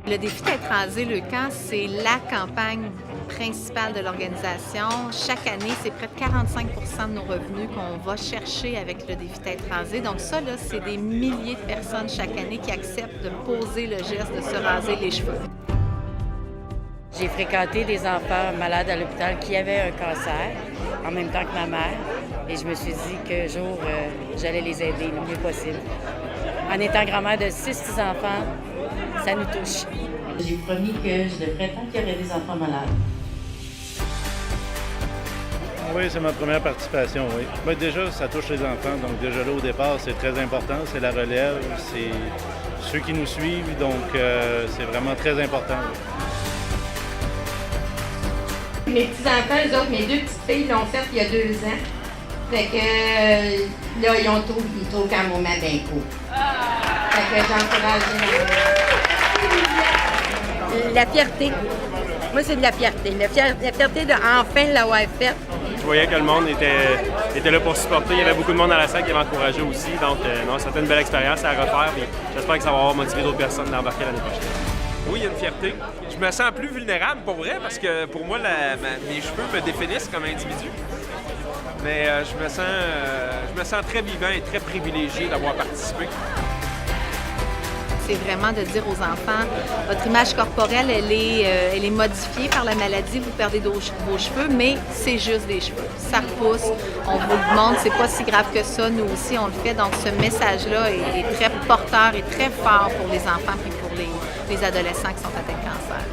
Le défi d'être rasé Leucan, c'est la campagne principale de l'organisation. Chaque année, c'est près de 45 de nos revenus qu'on va chercher avec le défi d'être rasé. Donc ça, là, c'est des milliers de personnes chaque année qui acceptent de poser le geste de se raser les cheveux. J'ai fréquenté des enfants malades à l'hôpital qui avaient un cancer en même temps que ma mère. Et je me suis dit qu'un jour, j'allais les aider le mieux possible. En étant grand-mère de 6 petits-enfants, ça nous touche. J'ai promis que je devrais tant qu'il y aurait des enfants malades. Oui, c'est ma première participation, oui. Mais déjà, ça touche les enfants, donc déjà là, au départ, c'est très important, c'est la relève, c'est ceux qui nous suivent, donc c'est vraiment très important. Mes petits-enfants, eux autres, mes deux petites filles l'ont fait il y a 2 ans. Fait que là, ils trouvent qu'un moment bien cool. Fait que j'encourage La fierté. Moi, c'est de la fierté. La fierté de enfin l'avoir fait. Je voyais que le monde était là pour supporter. Il y avait beaucoup de monde à la salle qui avait encouragé aussi. Donc, non, c'était une belle expérience à refaire. J'espère que ça va avoir motivé d'autres personnes d'embarquer l'année prochaine. Oui, il y a une fierté. Je me sens plus vulnérable pour vrai parce que pour moi, mes cheveux me définissent comme individu. Mais je me sens très vivant et très privilégié d'avoir participé. C'est vraiment de dire aux enfants, votre image corporelle, elle est modifiée par la maladie, vous perdez vos cheveux, mais c'est juste des cheveux. Ça repousse, on vous le montre, c'est pas si grave que ça, nous aussi on le fait. Donc ce message-là est très porteur et très fort pour les enfants et pour les adolescents qui sont atteints de cancer.